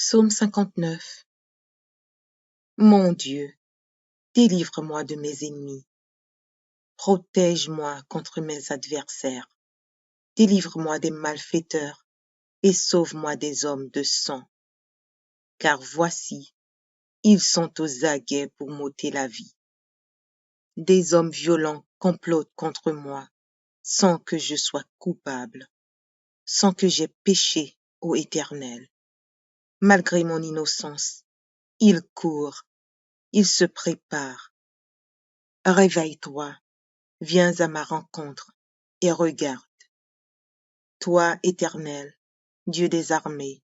Psaume 59. Mon Dieu, délivre-moi de mes ennemis. Protège-moi contre mes adversaires. Délivre-moi des malfaiteurs et sauve-moi des hommes de sang. Car voici, ils sont aux aguets pour m'ôter la vie. Des hommes violents complotent contre moi sans que je sois coupable, sans que j'aie péché, ô Éternel. Malgré mon innocence, ils courent, ils se préparent. Réveille-toi, viens à ma rencontre et regarde. Toi, Éternel, Dieu des armées,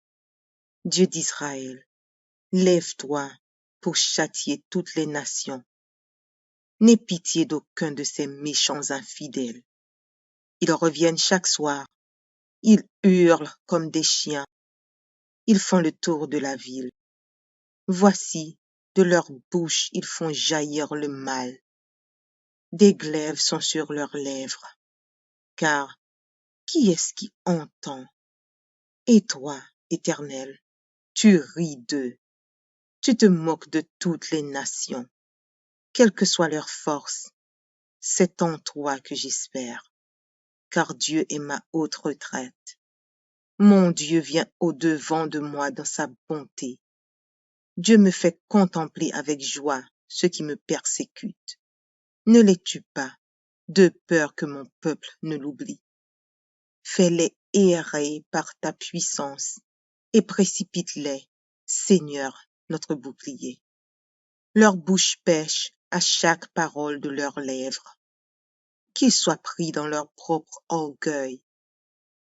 Dieu d'Israël, lève-toi pour châtier toutes les nations. N'aie pitié d'aucun de ces méchants infidèles. Ils reviennent chaque soir, ils hurlent comme des chiens, ils font le tour de la ville. Voici, de leur bouche ils font jaillir le mal. Des glaives sont sur leurs lèvres, car qui est-ce qui entend? Et toi, Éternel, tu ris d'eux, tu te moques de toutes les nations. Quelle que soit leur force, c'est en toi que j'espère, car Dieu est ma haute retraite. Mon Dieu vient au-devant de moi dans sa bonté. Dieu me fait contempler avec joie ceux qui me persécutent. Ne les tue pas, de peur que mon peuple ne l'oublie. Fais-les errer par ta puissance et précipite-les, Seigneur, notre bouclier. Leur bouche pêche à chaque parole de leurs lèvres. Qu'ils soient pris dans leur propre orgueil,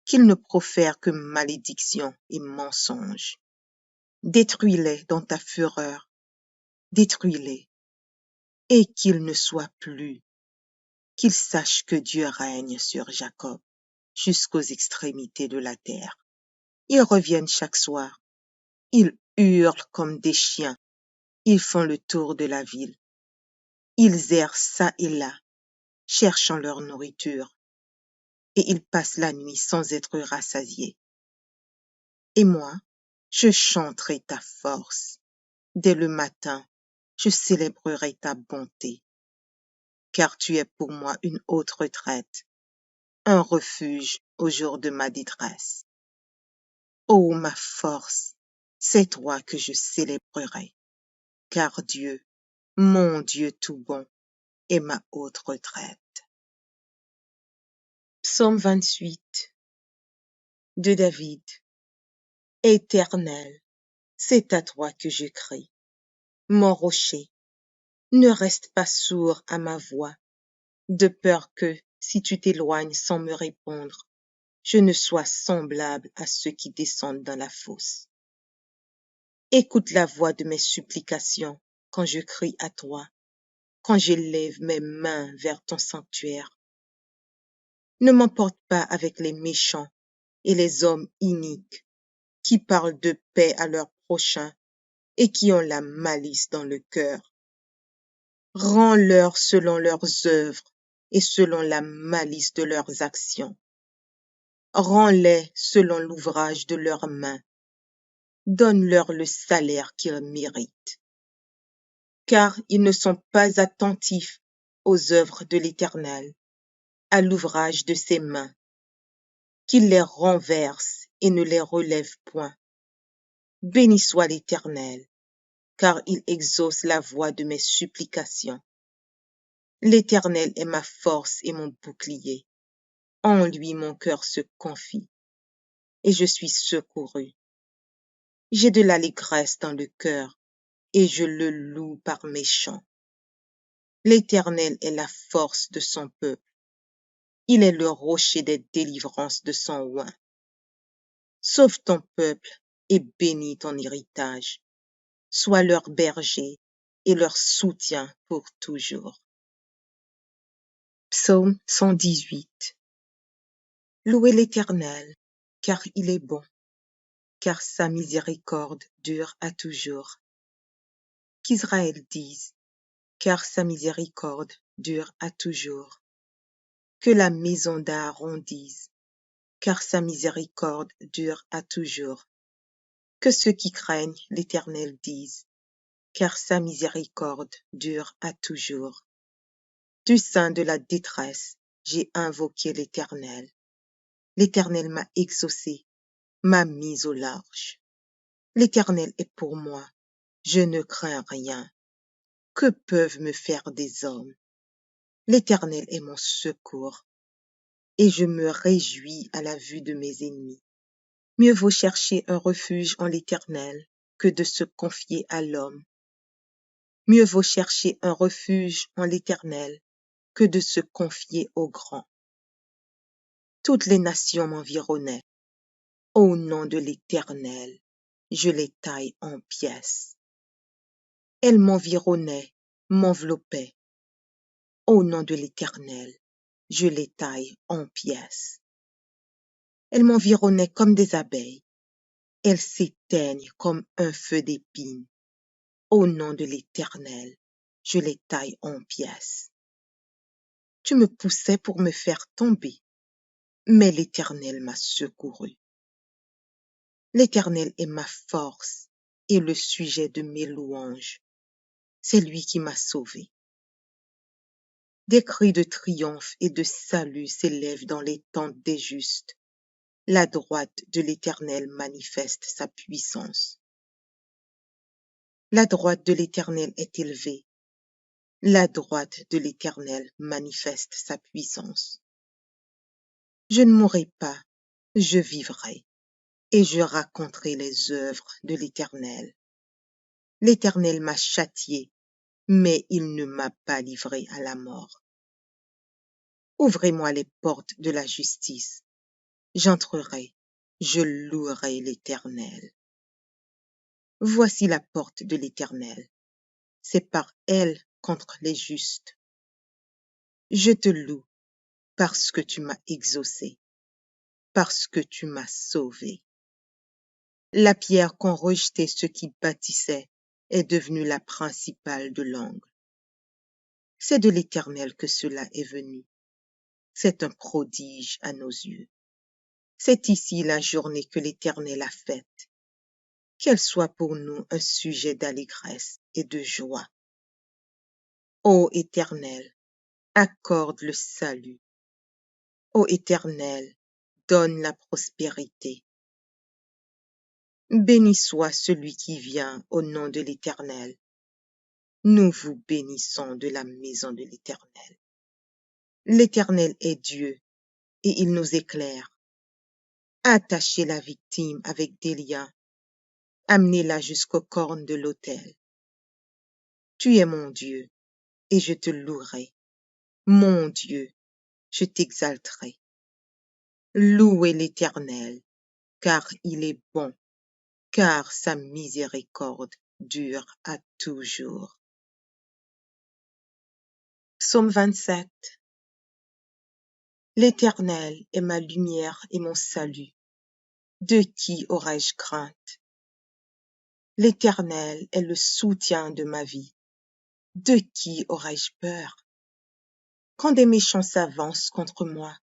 qu'ils ne profèrent que malédiction et mensonges. Détruis-les dans ta fureur, détruis-les, et qu'ils ne soient plus, qu'ils sachent que Dieu règne sur Jacob jusqu'aux extrémités de la terre. Ils reviennent chaque soir, ils hurlent comme des chiens, ils font le tour de la ville. Ils errent çà et là, cherchant leur nourriture, et ils passent la nuit sans être rassasiés. Et moi, je chanterai ta force. Dès le matin, je célébrerai ta bonté, car tu es pour moi une haute retraite, un refuge au jour de ma détresse. Ô ma force, c'est toi que je célébrerai, car Dieu, mon Dieu tout bon, est ma haute retraite. Psaume 28 de David. Éternel, c'est à toi que je crie. Mon rocher, ne reste pas sourd à ma voix, de peur que, si tu t'éloignes sans me répondre, je ne sois semblable à ceux qui descendent dans la fosse. Écoute la voix de mes supplications quand je crie à toi, quand j'élève mes mains vers ton sanctuaire. Ne m'emporte pas avec les méchants et les hommes iniques qui parlent de paix à leurs prochains et qui ont la malice dans le cœur. Rends-leur selon leurs œuvres et selon la malice de leurs actions. Rends-les selon l'ouvrage de leurs mains. Donne-leur le salaire qu'ils méritent. Car ils ne sont pas attentifs aux œuvres de l'Éternel, à l'ouvrage de ses mains. Qu'il les renverse et ne les relève point. Béni soit l'Éternel, car il exauce la voix de mes supplications. L'Éternel est ma force et mon bouclier. En lui mon cœur se confie, et je suis secouru. J'ai de l'allégresse dans le cœur, et je le loue par mes chants. L'Éternel est la force de son peuple. Il est le rocher des délivrances de son oint. Sauve ton peuple et bénis ton héritage. Sois leur berger et leur soutien pour toujours. Psaume 118. Louez l'Éternel, car il est bon, car sa miséricorde dure à toujours. Qu'Israël dise, car sa miséricorde dure à toujours. Que la maison d'Aaron dise, car sa miséricorde dure à toujours. Que ceux qui craignent l'Éternel disent, car sa miséricorde dure à toujours. Du sein de la détresse, j'ai invoqué l'Éternel. L'Éternel m'a exaucé, m'a mis au large. L'Éternel est pour moi, je ne crains rien. Que peuvent me faire des hommes? L'Éternel est mon secours, et je me réjouis à la vue de mes ennemis. Mieux vaut chercher un refuge en l'Éternel que de se confier à l'homme. Mieux vaut chercher un refuge en l'Éternel que de se confier au grand. Toutes les nations m'environnaient. Au nom de l'Éternel, je les taille en pièces. Elles m'environnaient, m'enveloppaient. Au nom de l'Éternel, je les taille en pièces. Elles m'environnaient comme des abeilles. Elles s'éteignent comme un feu d'épines. Au nom de l'Éternel, je les taille en pièces. Tu me poussais pour me faire tomber, mais l'Éternel m'a secouru. L'Éternel est ma force et le sujet de mes louanges. C'est lui qui m'a sauvé. Des cris de triomphe et de salut s'élèvent dans les tentes des justes. La droite de l'Éternel manifeste sa puissance. La droite de l'Éternel est élevée. La droite de l'Éternel manifeste sa puissance. Je ne mourrai pas, je vivrai, et je raconterai les œuvres de l'Éternel. L'Éternel m'a châtié, mais il ne m'a pas livré à la mort. Ouvrez-moi les portes de la justice. J'entrerai, je louerai l'Éternel. Voici la porte de l'Éternel. C'est par elle contre les justes. Je te loue parce que tu m'as exaucé, parce que tu m'as sauvé. La pierre qu'ont rejetée ceux qui bâtissaient est devenue la principale de l'angle. C'est de l'Éternel que cela est venu. C'est un prodige à nos yeux. C'est ici la journée que l'Éternel a faite. Qu'elle soit pour nous un sujet d'allégresse et de joie. Ô Éternel, accorde le salut. Ô Éternel, donne la prospérité. Béni soit celui qui vient au nom de l'Éternel. Nous vous bénissons de la maison de l'Éternel. L'Éternel est Dieu, et il nous éclaire. Attachez la victime avec des liens. Amenez-la jusqu'aux cornes de l'autel. Tu es mon Dieu, et je te louerai. Mon Dieu, je t'exalterai. Louez l'Éternel, car il est bon, car sa miséricorde dure à toujours. Psaume 27. L'Éternel est ma lumière et mon salut. De qui aurais-je crainte? L'Éternel est le soutien de ma vie. De qui aurais-je peur? Quand des méchants s'avancent contre moi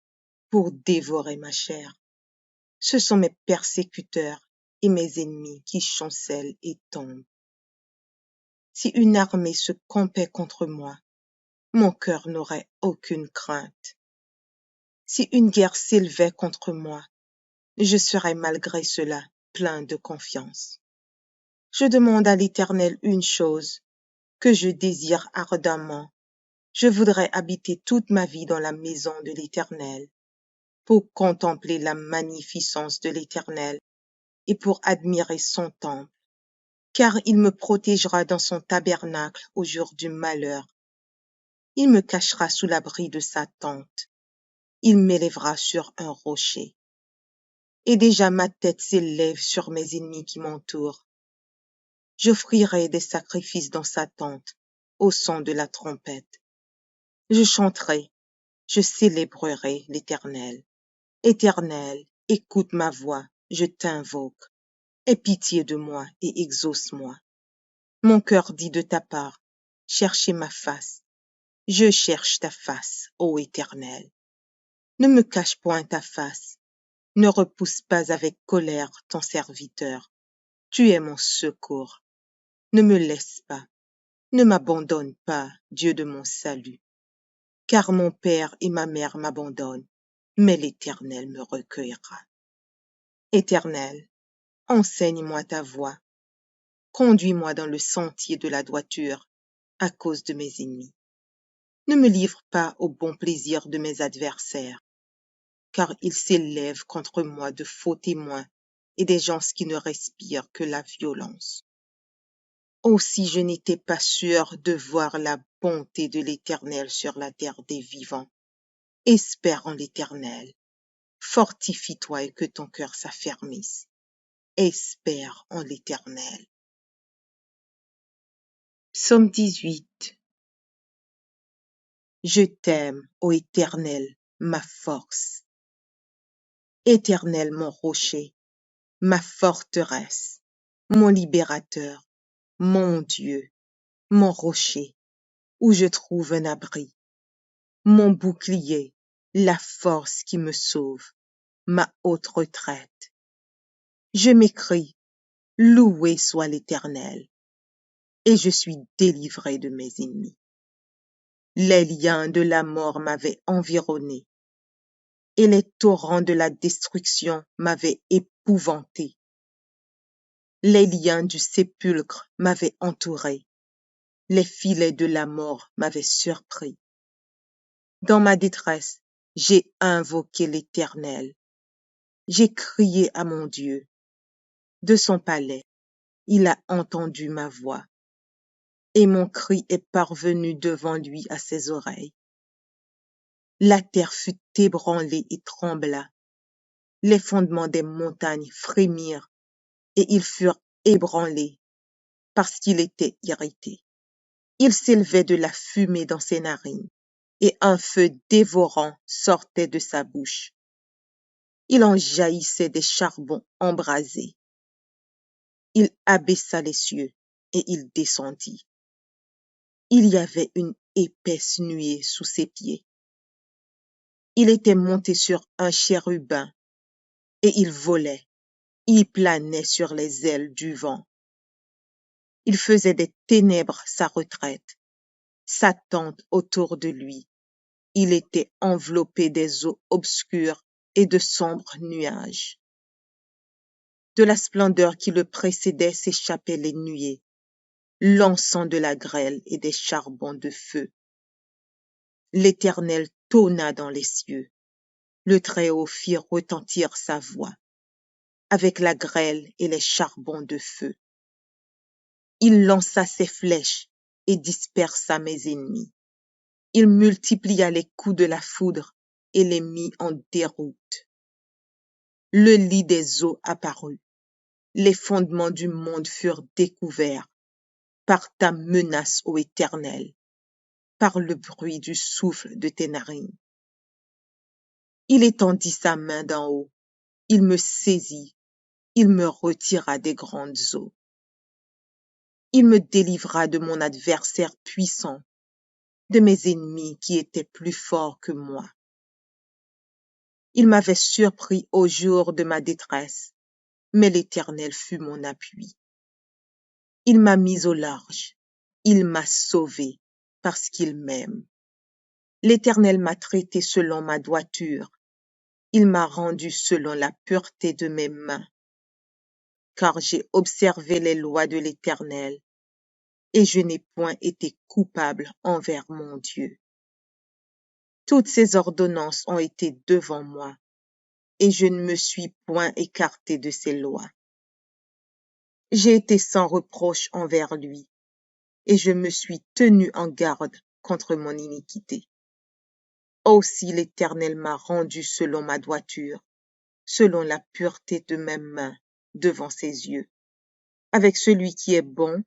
pour dévorer ma chair, ce sont mes persécuteurs et mes ennemis qui chancellent et tombent. Si une armée se campait contre moi, mon cœur n'aurait aucune crainte. Si une guerre s'élevait contre moi, je serais malgré cela plein de confiance. Je demande à l'Éternel une chose, que je désire ardemment. Je voudrais habiter toute ma vie dans la maison de l'Éternel, pour contempler la magnificence de l'Éternel et pour admirer son temple, car il me protégera dans son tabernacle au jour du malheur. Il me cachera sous l'abri de sa tente. Il m'élèvera sur un rocher. Et déjà ma tête s'élève sur mes ennemis qui m'entourent. J'offrirai des sacrifices dans sa tente, au son de la trompette. Je chanterai, je célébrerai l'Éternel. Éternel, écoute ma voix, je t'invoque. Aie pitié de moi et exauce-moi. Mon cœur dit de ta part, cherchez ma face. Je cherche ta face, ô Éternel. Ne me cache point ta face, ne repousse pas avec colère ton serviteur. Tu es mon secours. Ne me laisse pas, ne m'abandonne pas, Dieu de mon salut, car mon père et ma mère m'abandonnent, mais l'Éternel me recueillera. Éternel, enseigne-moi ta voie, conduis-moi dans le sentier de la droiture à cause de mes ennemis. Ne me livre pas au bon plaisir de mes adversaires, car ils s'élèvent contre moi de faux témoins et des gens qui ne respirent que la violence. Aussi je n'étais pas sûr de voir la bonté de l'Éternel sur la terre des vivants. Espère en l'Éternel. Fortifie-toi et que ton cœur s'affermisse. Espère en l'Éternel. Psaume 18. Je t'aime, ô Éternel, ma force. Éternel mon rocher, ma forteresse, mon libérateur, mon Dieu, mon rocher, où je trouve un abri, mon bouclier, la force qui me sauve, ma haute retraite. Je m'écrie, loué soit l'Éternel, et je suis délivré de mes ennemis. Les liens de la mort m'avaient environné, et les torrents de la destruction m'avaient épouvanté. Les liens du sépulcre m'avaient entouré, les filets de la mort m'avaient surpris. Dans ma détresse, j'ai invoqué l'Éternel. J'ai crié à mon Dieu. De son palais, il a entendu ma voix, et mon cri est parvenu devant lui à ses oreilles. La terre fut ébranlée et trembla. Les fondements des montagnes frémirent, et ils furent ébranlés, parce qu'il était irrité. Il s'élevait de la fumée dans ses narines, et un feu dévorant sortait de sa bouche. Il en jaillissait des charbons embrasés. Il abaissa les cieux, et il descendit. Il y avait une épaisse nuée sous ses pieds. Il était monté sur un chérubin, et il volait. Il planait sur les ailes du vent. Il faisait des ténèbres sa retraite, sa tente autour de lui. Il était enveloppé des eaux obscures et de sombres nuages. De la splendeur qui le précédait s'échappaient les nuées, l'encens de la grêle et des charbons de feu. L'Éternel tonna dans les cieux. Le Très-Haut fit retentir sa voix, avec la grêle et les charbons de feu. Il lança ses flèches et dispersa mes ennemis. Il multiplia les coups de la foudre et les mit en déroute. Le lit des eaux apparut. Les fondements du monde furent découverts par ta menace, ô Éternel, par le bruit du souffle de tes narines. Il étendit sa main d'en haut, il me saisit, il me retira des grandes eaux. Il me délivra de mon adversaire puissant, de mes ennemis qui étaient plus forts que moi. Il m'avait surpris au jour de ma détresse, mais l'Éternel fut mon appui. Il m'a mis au large, il m'a sauvé parce qu'il m'aime. L'Éternel m'a traité selon ma droiture, il m'a rendu selon la pureté de mes mains, car j'ai observé les lois de l'Éternel, et je n'ai point été coupable envers mon Dieu. Toutes ses ordonnances ont été devant moi, et je ne me suis point écarté de ses lois. J'ai été sans reproche envers lui, et je me suis tenu en garde contre mon iniquité. Aussi l'Éternel m'a rendu selon ma droiture, selon la pureté de mes mains devant ses yeux. Avec celui qui est bon,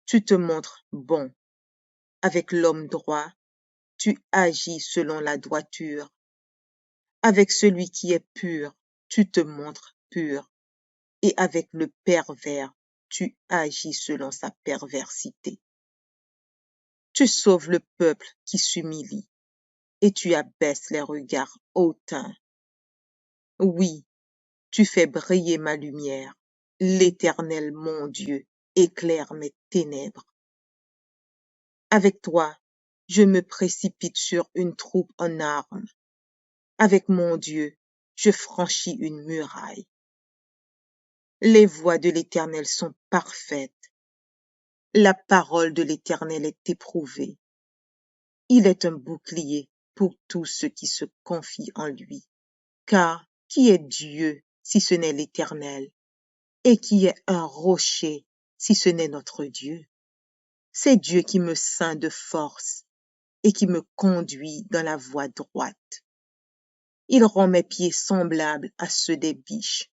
tu te montres bon. Avec l'homme droit, tu agis selon la droiture. Avec celui qui est pur, tu te montres pur. Et avec le pervers, tu agis selon sa perversité. Tu sauves le peuple qui s'humilie, et tu abaisses les regards hautains. Oui, tu fais briller ma lumière, l'Éternel mon Dieu éclaire mes ténèbres. Avec toi, je me précipite sur une troupe en armes. Avec mon Dieu, je franchis une muraille. Les voies de l'Éternel sont parfaites. La parole de l'Éternel est éprouvée. Il est un bouclier pour tous ceux qui se confient en lui. Car qui est Dieu si ce n'est l'Éternel? Et qui est un rocher si ce n'est notre Dieu? C'est Dieu qui me ceint de force et qui me conduit dans la voie droite. Il rend mes pieds semblables à ceux des biches,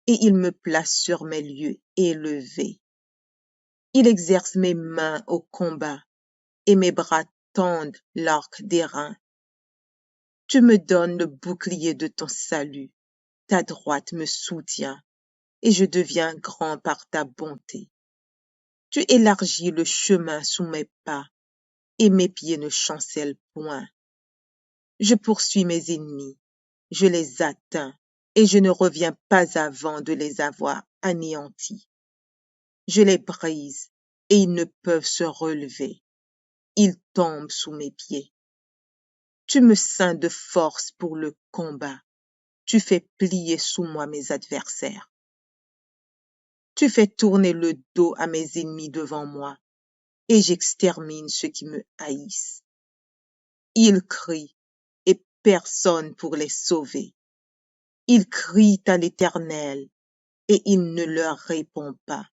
et il me place sur mes lieux élevés. Il exerce mes mains au combat, et mes bras tendent l'arc d'airain. Tu me donnes le bouclier de ton salut, ta droite me soutient, et je deviens grand par ta bonté. Tu élargis le chemin sous mes pas, et mes pieds ne chancellent point. Je poursuis mes ennemis, je les atteins, et je ne reviens pas avant de les avoir anéantis. Je les brise, et ils ne peuvent se relever. Ils tombent sous mes pieds. Tu me ceins de force pour le combat. Tu fais plier sous moi mes adversaires. Tu fais tourner le dos à mes ennemis devant moi, et j'extermine ceux qui me haïssent. Ils crient, et personne pour les sauver. Ils crient à l'Éternel, et il ne leur répond pas.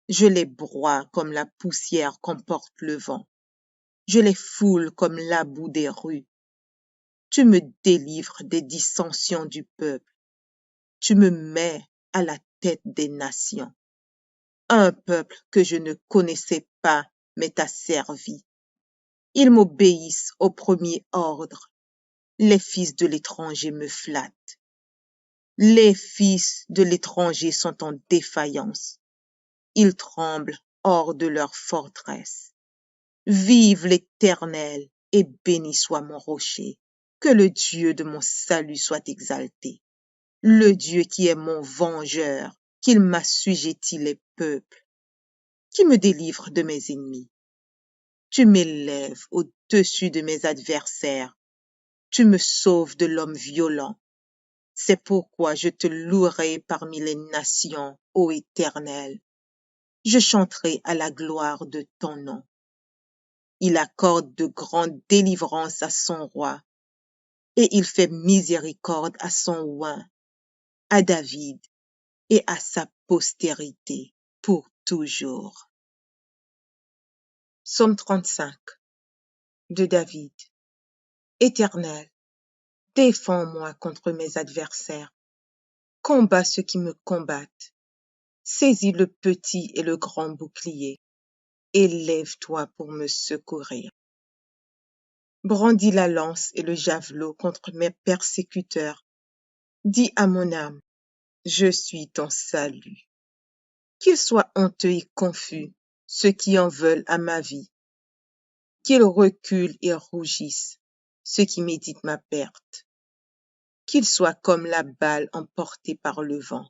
Je les broie comme la poussière qu'emporte le vent. Je les foule comme la boue des rues. Tu me délivres des dissensions du peuple. Tu me mets à la tête des nations. Un peuple que je ne connaissais pas m'est asservi. Ils m'obéissent au premier ordre. Les fils de l'étranger me flattent. Les fils de l'étranger sont en défaillance. Ils tremblent hors de leur forteresse. Vive l'Éternel et béni soit mon rocher. Que le Dieu de mon salut soit exalté. Le Dieu qui est mon vengeur, qu'il m'assujettit les peuples, qui me délivre de mes ennemis. Tu m'élèves au-dessus de mes adversaires. Tu me sauves de l'homme violent. C'est pourquoi je te louerai parmi les nations, ô Éternel. Je chanterai à la gloire de ton nom. Il accorde de grandes délivrances à son roi, et il fait miséricorde à son oint, à David et à sa postérité pour toujours. Psaume 35 de David. Éternel, défends-moi contre mes adversaires. Combats ceux qui me combattent. Saisis le petit et le grand bouclier. Élève-toi pour me secourir. Brandis la lance et le javelot contre mes persécuteurs. Dis à mon âme, je suis ton salut. Qu'ils soient honteux et confus, ceux qui en veulent à ma vie. Qu'ils reculent et rougissent, ceux qui méditent ma perte. Qu'ils soient comme la balle emportée par le vent,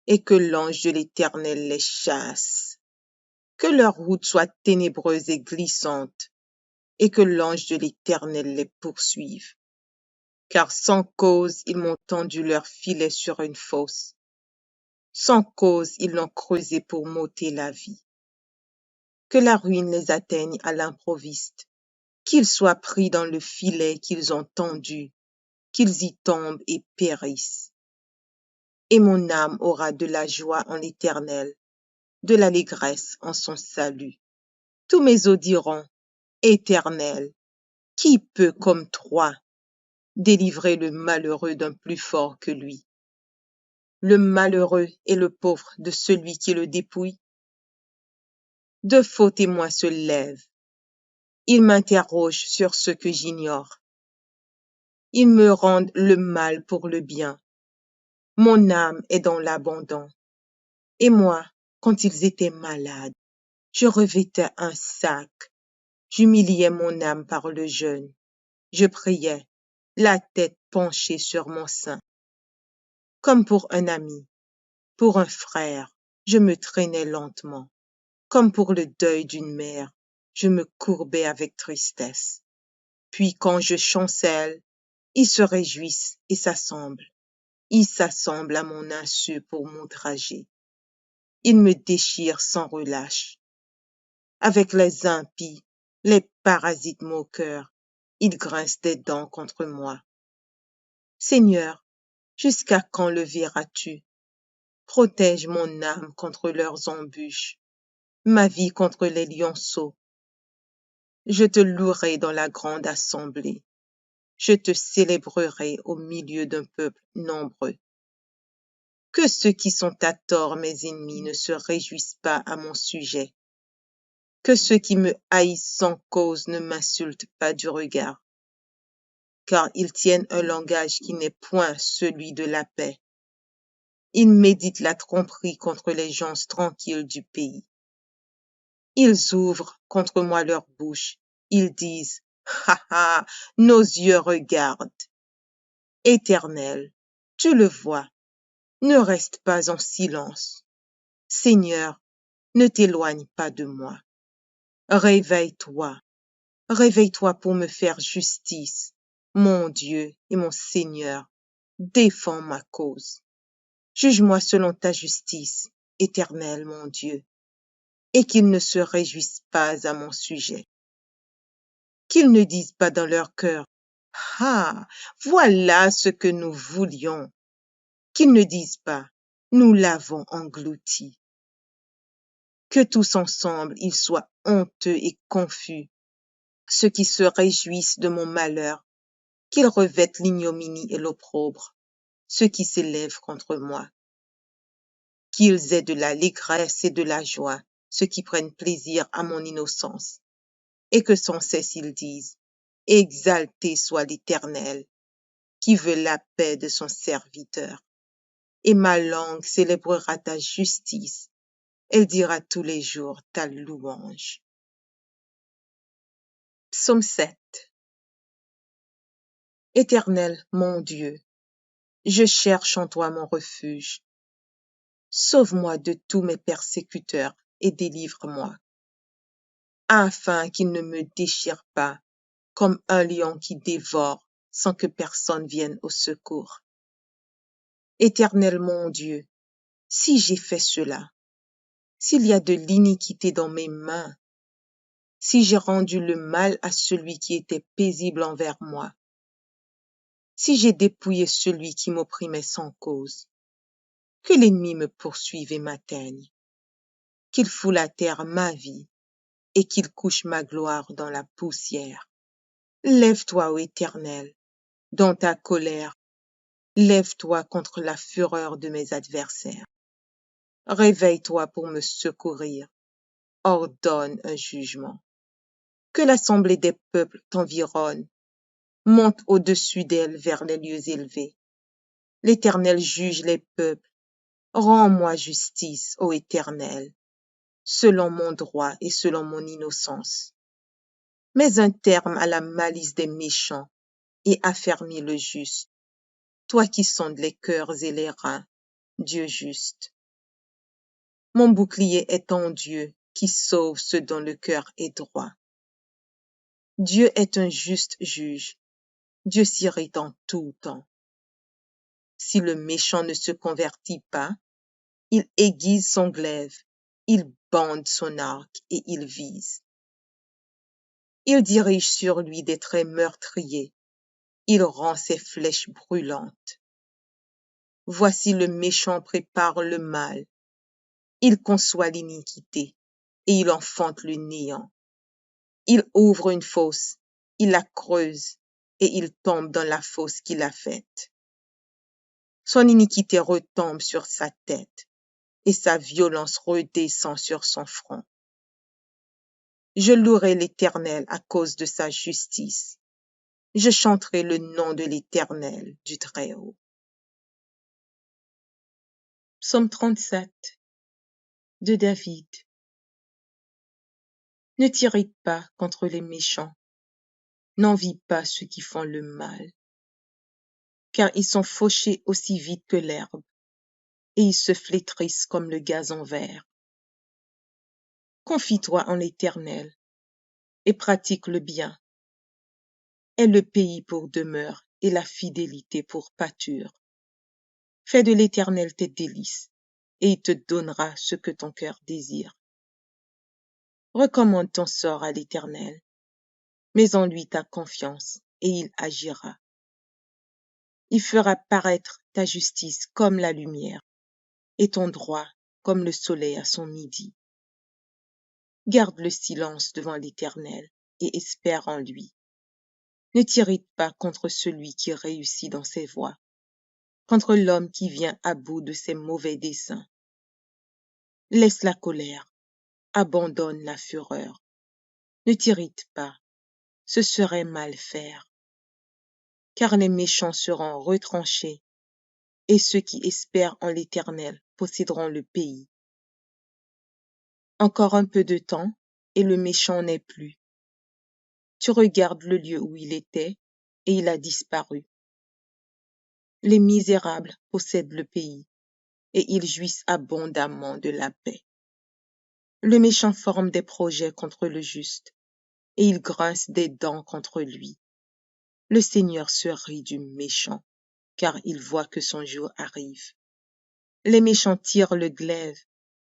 et que l'ange de l'Éternel les chasse. Que leur route soit ténébreuse et glissante, et que l'ange de l'Éternel les poursuive. Car sans cause ils m'ont tendu leur filet sur une fosse. Sans cause ils l'ont creusé pour m'ôter la vie. Que la ruine les atteigne à l'improviste, qu'ils soient pris dans le filet qu'ils ont tendu, qu'ils y tombent et périssent. Et mon âme aura de la joie en l'Éternel, de l'allégresse en son salut. Tous mes os diront, Éternel, qui peut comme toi délivrer le malheureux d'un plus fort que lui? Le malheureux et le pauvre de celui qui le dépouille? De faux témoins se lèvent. Ils m'interrogent sur ce que j'ignore. Ils me rendent le mal pour le bien. Mon âme est dans l'abandon. Et moi, quand ils étaient malades, je revêtais un sac. J'humiliais mon âme par le jeûne. Je priais, la tête penchée sur mon sein. Comme pour un ami, Pour un frère, je me traînais lentement. Comme pour le deuil d'une mère, je me courbais avec tristesse. Puis quand je chancelle, ils se réjouissent et s'assemblent. Ils s'assemblent à mon insu pour m'outrager. Ils me déchirent sans relâche. Avec les impies, les parasites moqueurs, ils grincent des dents contre moi. Seigneur, jusqu'à quand le verras-tu? Protège mon âme contre leurs embûches, ma vie contre les lionceaux. Je te louerai dans la grande assemblée. Je te célébrerai au milieu d'un peuple nombreux. Que ceux qui sont à tort mes ennemis ne se réjouissent pas à mon sujet. Que ceux qui me haïssent sans cause ne m'insultent pas du regard. Car ils tiennent un langage qui n'est point celui de la paix. Ils méditent la tromperie contre les gens tranquilles du pays. Ils ouvrent contre moi leur bouche. Ils disent, ha ha, nos yeux regardent. Éternel, tu le vois, ne reste pas en silence. Seigneur, ne t'éloigne pas de moi. Réveille-toi, réveille-toi pour me faire justice. Mon Dieu et mon Seigneur, défends ma cause. Juge-moi selon ta justice, Éternel mon Dieu, et qu'ils ne se réjouissent pas à mon sujet. Qu'ils ne disent pas dans leur cœur, ah, voilà ce que nous voulions. Qu'ils ne disent pas, nous l'avons englouti. Que tous ensemble ils soient honteux et confus, ceux qui se réjouissent de mon malheur, qu'ils revêtent l'ignominie et l'opprobre, ceux qui s'élèvent contre moi. Qu'ils aient de l'allégresse et de la joie, ceux qui prennent plaisir à mon innocence, et que sans cesse ils disent, exalté soit l'Éternel, qui veut la paix de son serviteur. Et ma langue célébrera ta justice, elle dira tous les jours ta louange. Psaume 7. Éternel, mon Dieu, je cherche en toi mon refuge. Sauve-moi de tous mes persécuteurs et délivre-moi, afin qu'ils ne me déchirent pas comme un lion qui dévore sans que personne vienne au secours. Éternel mon Dieu, si j'ai fait cela, s'il y a de l'iniquité dans mes mains, si j'ai rendu le mal à celui qui était paisible envers moi, si j'ai dépouillé celui qui m'opprimait sans cause, que l'ennemi me poursuive et m'atteigne, qu'il foule à terre ma vie et qu'il couche ma gloire dans la poussière. Lève-toi, ô Éternel, dans ta colère, lève-toi contre la fureur de mes adversaires. Réveille-toi pour me secourir, ordonne un jugement. Que l'assemblée des peuples t'environne, monte au-dessus d'elle vers les lieux élevés. L'Éternel juge les peuples. Rends-moi justice, ô Éternel, selon mon droit et selon mon innocence. Mets un terme à la malice des méchants et affermis le juste. Toi qui sondes les cœurs et les reins, Dieu juste. Mon bouclier est ton Dieu qui sauve ceux dont le cœur est droit. Dieu est un juste juge. Dieu s'irrite en tout temps. Si le méchant ne se convertit pas, il aiguise son glaive, il bande son arc et il vise. Il dirige sur lui des traits meurtriers, il rend ses flèches brûlantes. Voici le méchant prépare le mal, il conçoit l'iniquité et il enfante le néant. Il ouvre une fosse, il la creuse et il tombe dans la fosse qu'il a faite. Son iniquité retombe sur sa tête et sa violence redescend sur son front. Je louerai l'Éternel à cause de sa justice. Je chanterai le nom de l'Éternel du Très-Haut. Psaume 37 de David. Ne t'irrite pas contre les méchants, n'envie pas ceux qui font le mal, car ils sont fauchés aussi vite que l'herbe. et ils se flétrissent comme le gazon vert. Confie-toi en l'Éternel et pratique le bien. Aie le pays pour demeure et la fidélité pour pâture. Fais de l'Éternel tes délices, et il te donnera ce que ton cœur désire. Recommande ton sort à l'Éternel, mets en lui ta confiance, et il agira. Il fera paraître ta justice comme la lumière, et ton droit comme le soleil à son midi. Garde le silence devant l'Éternel, et espère en lui. Ne t'irrite pas contre celui qui réussit dans ses voies, contre l'homme qui vient à bout de ses mauvais desseins. Laisse la colère, abandonne la fureur. Ne t'irrite pas, ce serait mal faire. Car les méchants seront retranchés, et ceux qui espèrent en l'Éternel posséderont le pays. Encore un peu de temps, et le méchant n'est plus. Tu regardes le lieu où il était, et il a disparu. Les misérables possèdent le pays, et ils jouissent abondamment de la paix. Le méchant forme des projets contre le juste, et il grince des dents contre lui. Le Seigneur se rit du méchant, car il voit que son jour arrive. Les méchants tirent le glaive,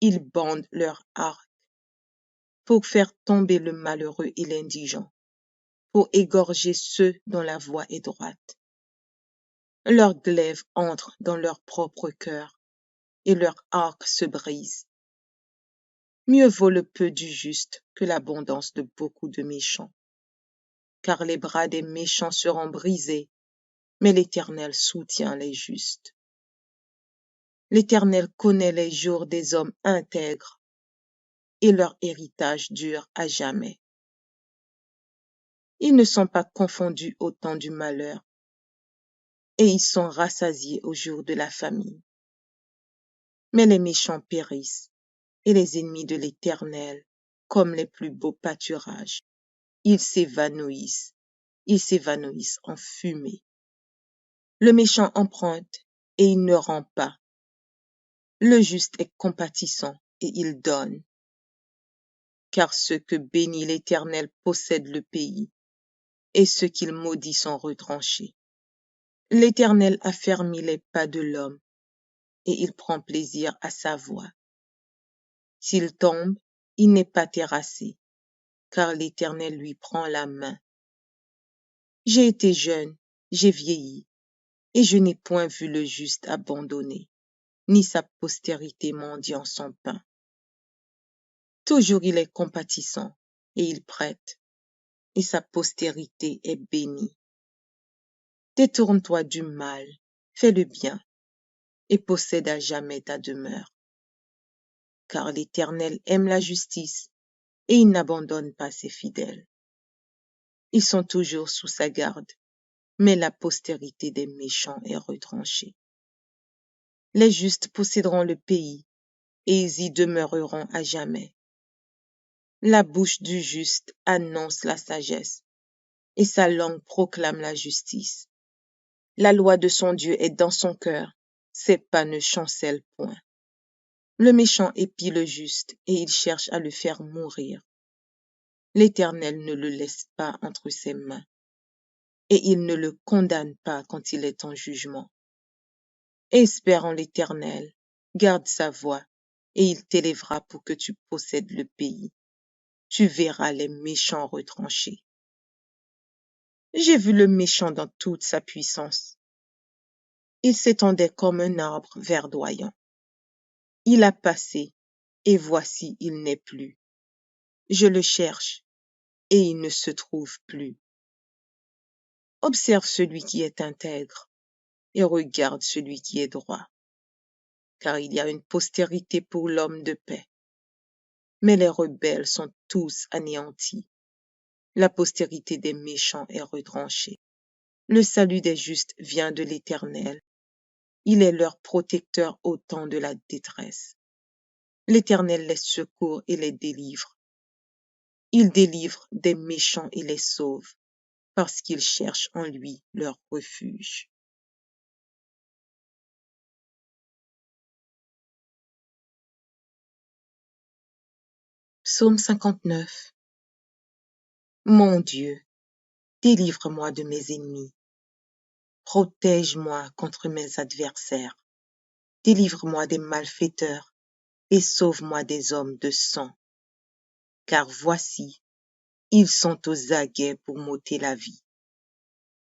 ils bandent leur arc, pour faire tomber le malheureux et l'indigent, pour égorger ceux dont la voie est droite. Leur glaive entre dans leur propre cœur, et leur arc se brise. Mieux vaut le peu du juste que l'abondance de beaucoup de méchants. Car les bras des méchants seront brisés, mais l'Éternel soutient les justes. L'Éternel connaît les jours des hommes intègres, et leur héritage dure à jamais. Ils ne sont pas confondus au temps du malheur, et ils sont rassasiés au jour de la famine. Mais les méchants périssent, et les ennemis de l'Éternel, comme les plus beaux pâturages. Ils s'évanouissent en fumée. Le méchant emprunte, et il ne rend pas. Le juste est compatissant, et il donne. Car ceux que bénit l'Éternel possèdent le pays, et ceux qu'il maudit sont retranchés. L'Éternel affermit les pas de l'homme, et il prend plaisir à sa voix. S'il tombe, il n'est pas terrassé, car l'Éternel lui prend la main. J'ai été jeune, j'ai vieilli, et je n'ai point vu le juste abandonné, ni sa postérité mendiant son pain. Toujours il est compatissant, et il prête, et sa postérité est bénie. Détourne-toi du mal, fais le bien, et possède à jamais ta demeure. Car l'Éternel aime la justice, et il n'abandonne pas ses fidèles. Ils sont toujours sous sa garde, mais la postérité des méchants est retranchée. Les justes posséderont le pays, et ils y demeureront à jamais. La bouche du juste annonce la sagesse, et sa langue proclame la justice. La loi de son Dieu est dans son cœur, ses pas ne chancellent point. Le méchant épie le juste, et il cherche à le faire mourir. L'Éternel ne le laisse pas entre ses mains, et il ne le condamne pas quand il est en jugement. Espère en l'Éternel, garde sa voie, et il t'élèvera pour que tu possèdes le pays. Tu verras les méchants retranchés. J'ai vu le méchant dans toute sa puissance. Il s'étendait comme un arbre verdoyant. Il a passé, et voici il n'est plus. Je le cherche, et il ne se trouve plus. Observe celui qui est intègre, et regarde celui qui est droit. Car il y a une postérité pour l'homme de paix. Mais les rebelles sont tous anéantis. La postérité des méchants est retranchée. Le salut des justes vient de l'Éternel. Il est leur protecteur au temps de la détresse. L'Éternel les secourt et les délivre. Il délivre des méchants et les sauve, parce qu'ils cherchent en lui leur refuge. Psaume 59. Mon Dieu, délivre-moi de mes ennemis. Protège-moi contre mes adversaires. Délivre-moi des malfaiteurs et sauve-moi des hommes de sang. Car voici, ils sont aux aguets pour m'ôter la vie.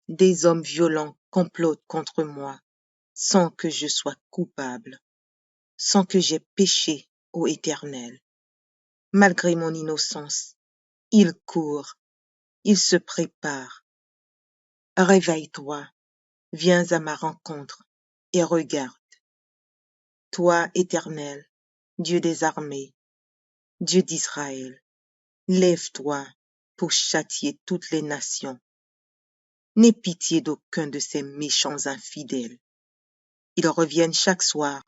Des hommes violents complotent contre moi sans que je sois coupable, sans que j'aie péché, ô Éternel. Malgré mon innocence, ils courent, ils se préparent. Réveille-toi, viens à ma rencontre et regarde. Toi, Éternel, Dieu des armées, Dieu d'Israël, lève-toi pour châtier toutes les nations. N'aie pitié d'aucun de ces méchants infidèles. Ils reviennent chaque soir,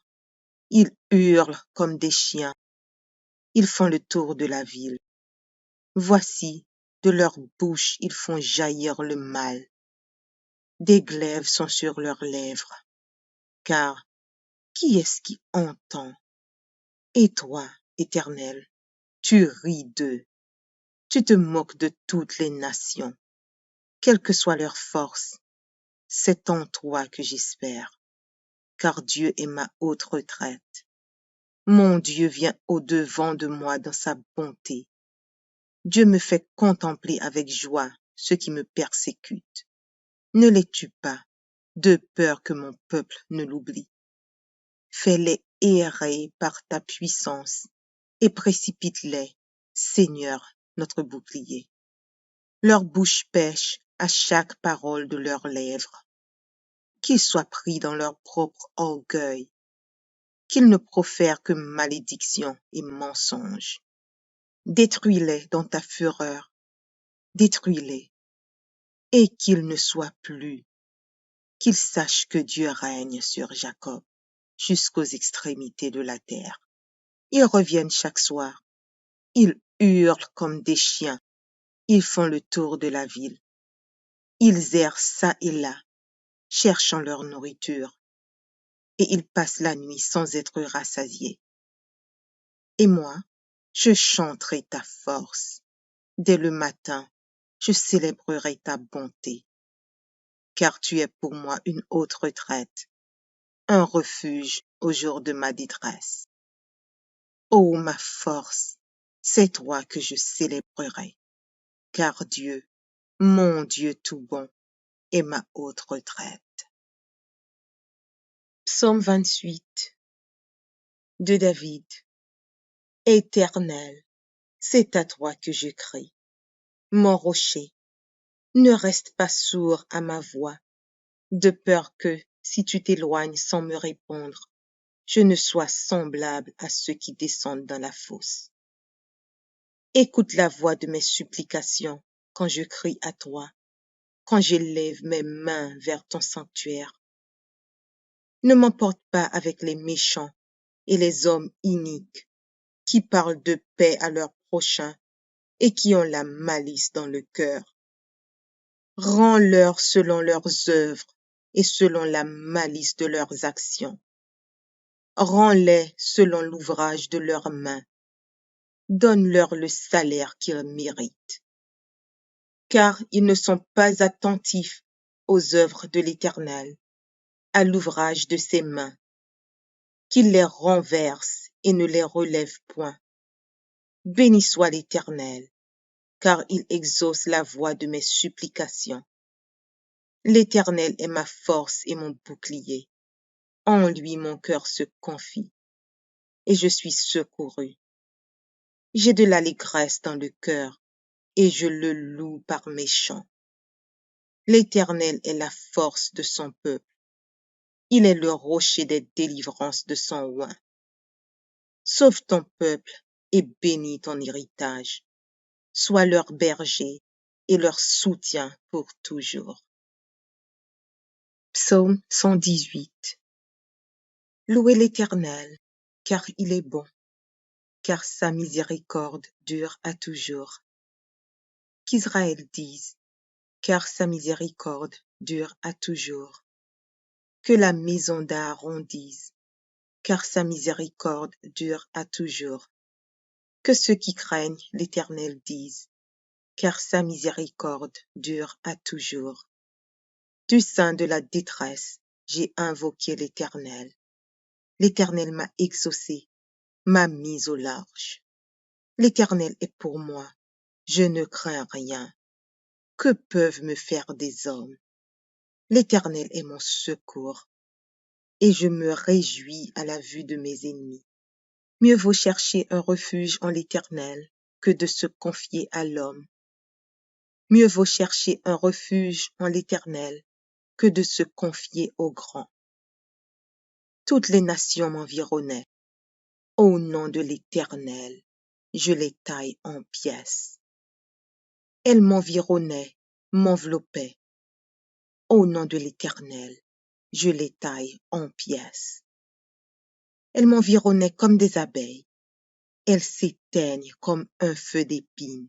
ils hurlent comme des chiens, ils font le tour de la ville. Voici, de leur bouche ils font jaillir le mal. Des glaives sont sur leurs lèvres. Car qui est-ce qui entend? Et toi, Éternel, tu ris d'eux. Tu te moques de toutes les nations. Quelle que soit leur force, c'est en toi que j'espère, car Dieu est ma haute retraite. Mon Dieu vient au-devant de moi dans sa bonté. Dieu me fait contempler avec joie ceux qui me persécutent. Ne les tue pas, de peur que mon peuple ne l'oublie. Fais-les errer par ta puissance et précipite-les, Seigneur, notre bouclier. Leur bouche pêche à chaque parole de leurs lèvres. Qu'ils soient pris dans leur propre orgueil, qu'ils ne profèrent que malédiction et mensonges. Détruis-les dans ta fureur, détruis-les, et qu'ils ne soient plus, qu'ils sachent que Dieu règne sur Jacob jusqu'aux extrémités de la terre. Ils reviennent chaque soir, ils hurlent comme des chiens, ils font le tour de la ville, ils errent çà et là, cherchant leur nourriture, et ils passent la nuit sans être rassasiés. Et moi, je chanterai ta force. Dès le matin, je célébrerai ta bonté, car tu es pour moi une haute retraite, un refuge au jour de ma détresse. Ô ma force, c'est toi que je célébrerai, car Dieu, mon Dieu tout bon, est ma haute retraite. Psaume 28 de David. Éternel, c'est à toi que je crie. Mon rocher, ne reste pas sourd à ma voix, de peur que, si tu t'éloignes sans me répondre, je ne sois semblable à ceux qui descendent dans la fosse. Écoute la voix de mes supplications quand je crie à toi, quand j'élève mes mains vers ton sanctuaire. Ne m'emporte pas avec les méchants et les hommes iniques qui parlent de paix à leurs prochains et qui ont la malice dans le cœur. Rends-leur selon leurs œuvres et selon la malice de leurs actions. Rends-les selon l'ouvrage de leurs mains. Donne-leur le salaire qu'ils méritent. Car ils ne sont pas attentifs aux œuvres de l'Éternel, à l'ouvrage de ses mains, qu'il les renverse et ne les relève point. Béni soit l'Éternel, car il exauce la voix de mes supplications. L'Éternel est ma force et mon bouclier. En lui mon cœur se confie, et je suis secouru. J'ai de l'allégresse dans le cœur, et je le loue par mes chants. L'Éternel est la force de son peuple. Il est le rocher des délivrances de son oint. Sauve ton peuple et bénis ton héritage. Sois leur berger et leur soutien pour toujours. Psaume 118. Louez l'Éternel, car il est bon, car sa miséricorde dure à toujours. Qu'Israël dise, car sa miséricorde dure à toujours. Que la maison d'Aaron dise, car sa miséricorde dure à toujours. Que ceux qui craignent l'Éternel disent, car sa miséricorde dure à toujours. Du sein de la détresse, j'ai invoqué l'Éternel. L'Éternel m'a exaucé, m'a mis au large. L'Éternel est pour moi, je ne crains rien. Que peuvent me faire des hommes? L'Éternel est mon secours, et je me réjouis à la vue de mes ennemis. Mieux vaut chercher un refuge en l'Éternel que de se confier à l'homme. Mieux vaut chercher un refuge en l'Éternel que de se confier aux grands. Toutes les nations m'environnaient. Au nom de l'Éternel, je les taille en pièces. Elles m'environnaient, m'enveloppaient. Au nom de l'Éternel, je les taille en pièces. Elles m'environnaient comme des abeilles. Elles s'éteignent comme un feu d'épines.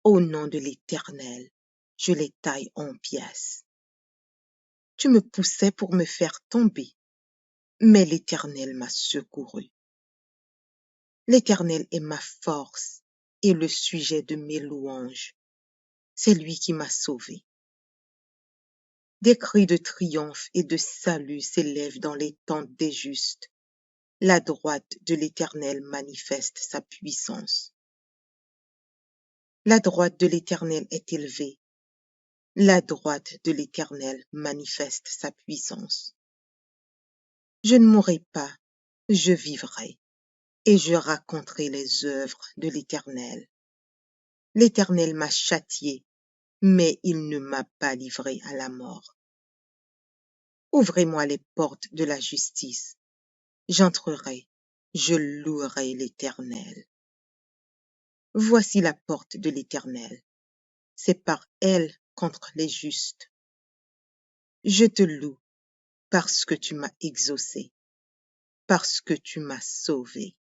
Au nom de l'Éternel, je les taille en pièces. Tu me poussais pour me faire tomber, mais l'Éternel m'a secouru. L'Éternel est ma force et le sujet de mes louanges. C'est lui qui m'a sauvé. Des cris de triomphe et de salut s'élèvent dans les tentes des justes. La droite de l'Éternel manifeste sa puissance. La droite de l'Éternel est élevée. La droite de l'Éternel manifeste sa puissance. Je ne mourrai pas, je vivrai, et je raconterai les œuvres de l'Éternel. L'Éternel m'a châtié, mais il ne m'a pas livré à la mort. Ouvrez-moi les portes de la justice. J'entrerai, je louerai l'Éternel. Voici la porte de l'Éternel. C'est par elle contre les justes. Je te loue parce que tu m'as exaucé, parce que tu m'as sauvé.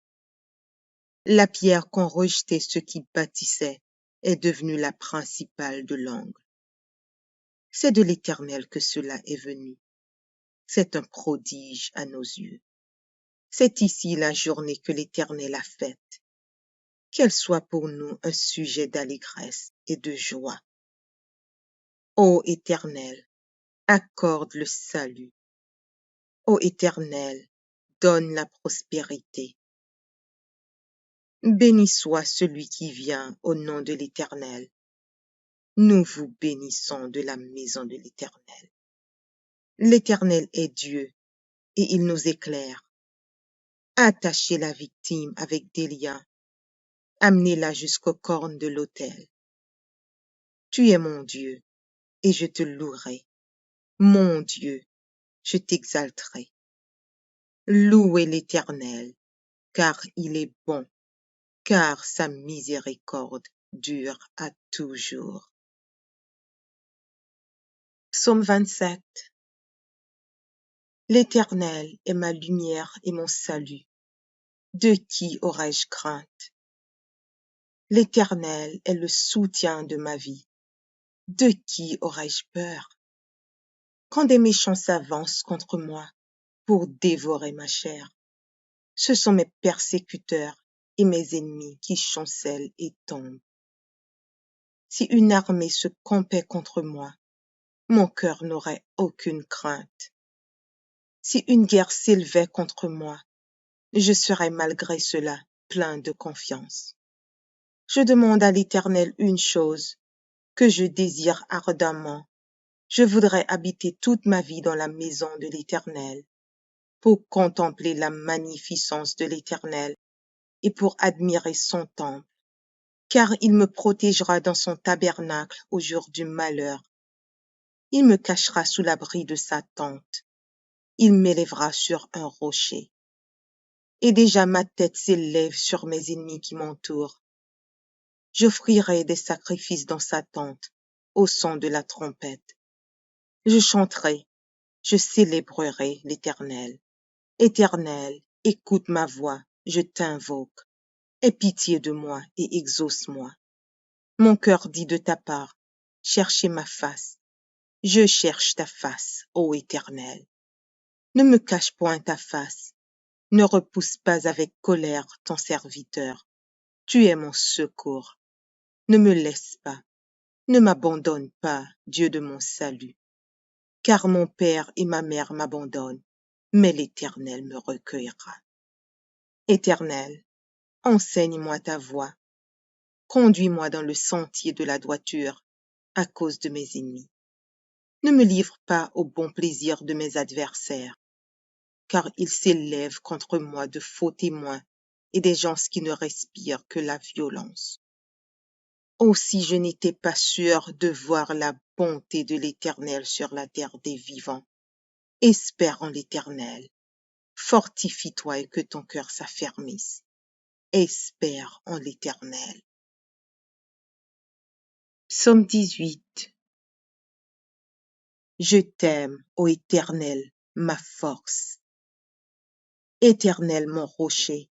La pierre qu'ont rejetée ceux qui bâtissaient est devenue la principale de l'angle. C'est de l'Éternel que cela est venu. C'est un prodige à nos yeux. C'est ici la journée que l'Éternel a faite. Qu'elle soit pour nous un sujet d'allégresse et de joie. Ô Éternel, accorde le salut. Ô Éternel, donne la prospérité. Béni soit celui qui vient au nom de l'Éternel. Nous vous bénissons de la maison de l'Éternel. L'Éternel est Dieu et il nous éclaire. Attachez la victime avec des liens. Amenez-la jusqu'aux cornes de l'autel. Tu es mon Dieu et je te louerai. Mon Dieu, je t'exalterai. Louez l'Éternel, car il est bon, car sa miséricorde dure à toujours. Psaume 27. L'Éternel est ma lumière et mon salut. De qui aurais-je crainte? L'Éternel est le soutien de ma vie. De qui aurais-je peur? Quand des méchants s'avancent contre moi pour dévorer ma chair, ce sont mes persécuteurs et mes ennemis qui chancellent et tombent. Si une armée se campait contre moi, mon cœur n'aurait aucune crainte. Si une guerre s'élevait contre moi, je serais malgré cela plein de confiance. Je demande à l'Éternel une chose, que je désire ardemment. Je voudrais habiter toute ma vie dans la maison de l'Éternel, pour contempler la magnificence de l'Éternel et pour admirer son temple, car il me protégera dans son tabernacle au jour du malheur. Il me cachera sous l'abri de sa tente. Il m'élèvera sur un rocher. Et déjà ma tête s'élève sur mes ennemis qui m'entourent. J'offrirai des sacrifices dans sa tente, au son de la trompette. Je chanterai, je célébrerai l'Éternel. Éternel, écoute ma voix, je t'invoque. Aie pitié de moi et exauce-moi. Mon cœur dit de ta part, cherchez ma face. Je cherche ta face, ô Éternel. Ne me cache point ta face. Ne repousse pas avec colère ton serviteur. Tu es mon secours. Ne me laisse pas, ne m'abandonne pas, Dieu de mon salut, car mon père et ma mère m'abandonnent, mais l'Éternel me recueillera. Éternel, enseigne-moi ta voie, conduis-moi dans le sentier de la droiture à cause de mes ennemis. Ne me livre pas au bon plaisir de mes adversaires, car ils s'élèvent contre moi de faux témoins et des gens qui ne respirent que la violence. Aussi je n'étais pas sûr de voir la bonté de l'Éternel sur la terre des vivants. Espère en l'Éternel. Fortifie-toi et que ton cœur s'affermisse. Espère en l'Éternel. Psaume 18. Je t'aime, ô Éternel, ma force. Éternel, mon rocher,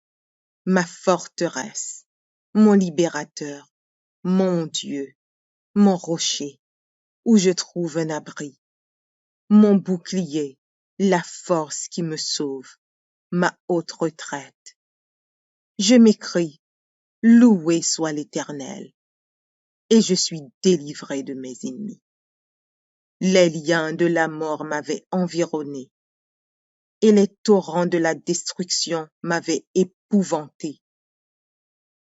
ma forteresse, mon libérateur, mon Dieu, mon rocher, où je trouve un abri, mon bouclier, la force qui me sauve, ma haute retraite. Je m'écrie, loué soit l'Éternel, et je suis délivré de mes ennemis. Les liens de la mort m'avaient environné, et les torrents de la destruction m'avaient épouvanté.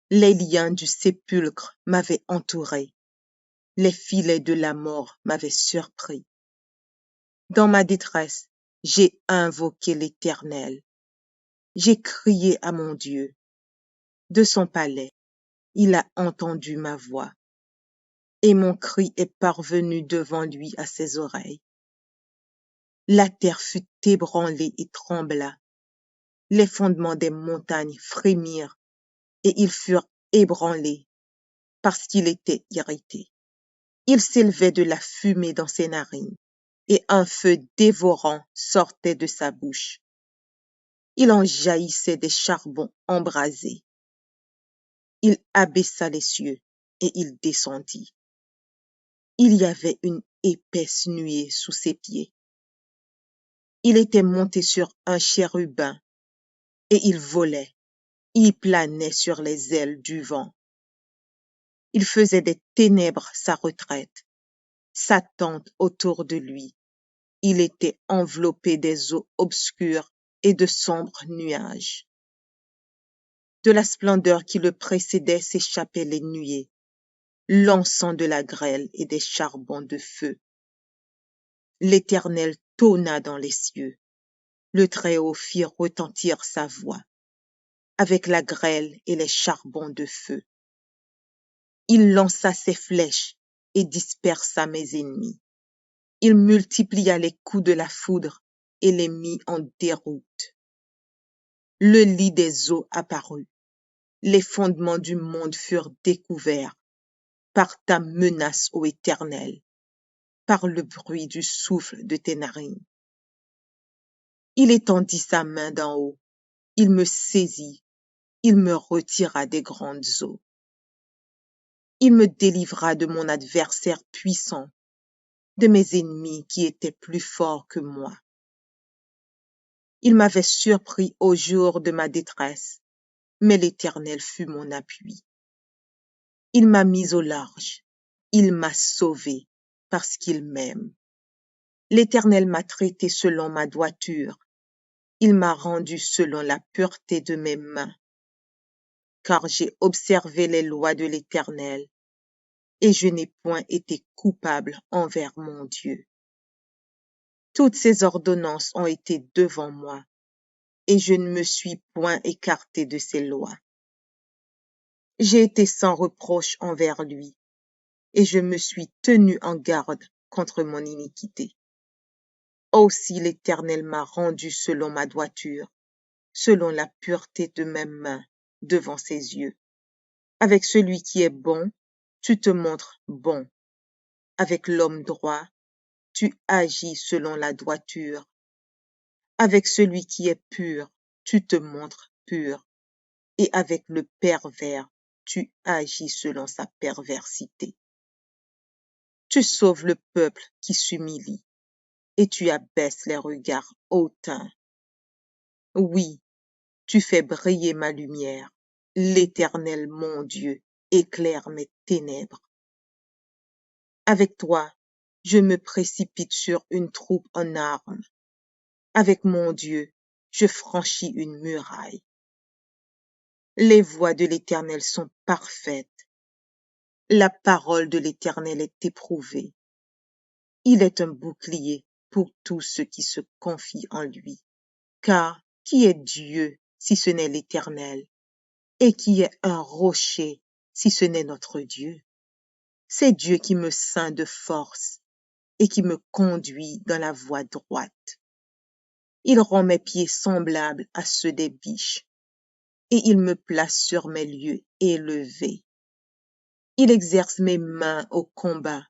Les liens du sépulcre m'avaient entouré, les filets de la mort m'avaient surpris. Dans ma détresse, j'ai invoqué l'Éternel. J'ai crié à mon Dieu. De son palais, il a entendu ma voix, et mon cri est parvenu devant lui à ses oreilles. La terre fut ébranlée et trembla. Les fondements des montagnes frémirent, et ils furent ébranlés, parce qu'il était irrité. Il s'élevait de la fumée dans ses narines, et un feu dévorant sortait de sa bouche. Il en jaillissait des charbons embrasés. Il abaissa les cieux, et il descendit. Il y avait une épaisse nuée sous ses pieds. Il était monté sur un chérubin, et il volait. Il planait sur les ailes du vent. Il faisait des ténèbres sa retraite, sa tente autour de lui. Il était enveloppé des eaux obscures et de sombres nuages. De la splendeur qui le précédait s'échappaient les nuées, l'encens de la grêle et des charbons de feu. L'Éternel tonna dans les cieux. Le Très-Haut fit retentir sa voix, avec la grêle et les charbons de feu. Il lança ses flèches et dispersa mes ennemis. Il multiplia les coups de la foudre et les mit en déroute. Le lit des eaux apparut. Les fondements du monde furent découverts par ta menace, ô Éternel, par le bruit du souffle de tes narines. Il étendit sa main d'en haut, il me saisit, il me retira des grandes eaux. Il me délivra de mon adversaire puissant, de mes ennemis qui étaient plus forts que moi. Il m'avait surpris au jour de ma détresse, mais l'Éternel fut mon appui. Il m'a mis au large, il m'a sauvé, parce qu'il m'aime. L'Éternel m'a traité selon ma droiture, il m'a rendu selon la pureté de mes mains, car j'ai observé les lois de l'Éternel, et je n'ai point été coupable envers mon Dieu. Toutes ses ordonnances ont été devant moi, et je ne me suis point écarté de ses lois. J'ai été sans reproche envers lui, et je me suis tenu en garde contre mon iniquité. Aussi l'Éternel m'a rendu selon ma droiture, selon la pureté de mes mains devant ses yeux. Avec celui qui est bon, tu te montres bon. Avec l'homme droit, tu agis selon la droiture. Avec celui qui est pur, tu te montres pur. Et avec le pervers, tu agis selon sa perversité. Tu sauves le peuple qui s'humilie, et tu abaisses les regards hautains. Oui, tu fais briller ma lumière, l'Éternel mon Dieu éclaire mes ténèbres. Avec toi, je me précipite sur une troupe en armes. Avec mon Dieu, je franchis une muraille. Les voies de l'Éternel sont parfaites. La parole de l'Éternel est éprouvée. Il est un bouclier pour tous ceux qui se confient en lui. Car qui est Dieu si ce n'est l'Éternel? Et qui est un rocher si ce n'est notre Dieu? C'est Dieu qui me ceint de force et qui me conduit dans la voie droite. Il rend mes pieds semblables à ceux des biches, et il me place sur mes lieux élevés. Il exerce mes mains au combat,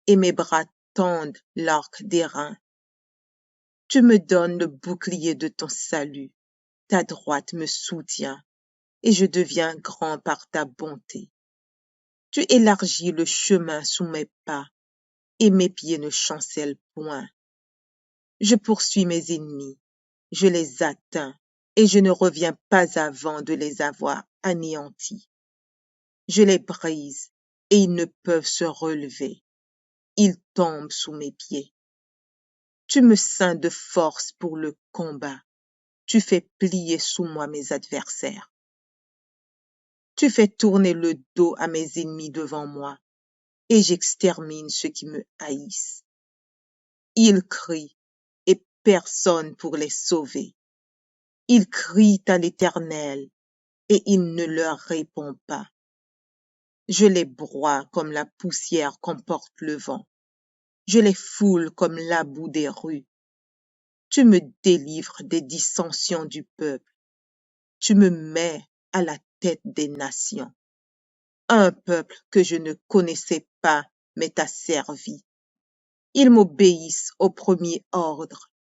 et mes bras tendent l'arc d'airain. Tu me donnes le bouclier de ton salut, ta droite me soutient, et je deviens grand par ta bonté. Tu élargis le chemin sous mes pas, et mes pieds ne chancellent point. Je poursuis mes ennemis, je les atteins, et je ne reviens pas avant de les avoir anéantis. Je les brise, et ils ne peuvent se relever. Ils tombent sous mes pieds. Tu me ceins de force pour le combat. Tu fais plier sous moi mes adversaires. Tu fais tourner le dos à mes ennemis devant moi, et j'extermine ceux qui me haïssent. Ils crient, et personne pour les sauver. Ils crient à l'Éternel, et il ne leur répond pas. Je les broie comme la poussière qu'emporte le vent. Je les foule comme la boue des rues. Tu me délivres des dissensions du peuple. Tu me mets à la tête des nations. Un peuple que je ne connaissais pas m'est asservi. Ils m'obéissent au premier ordre.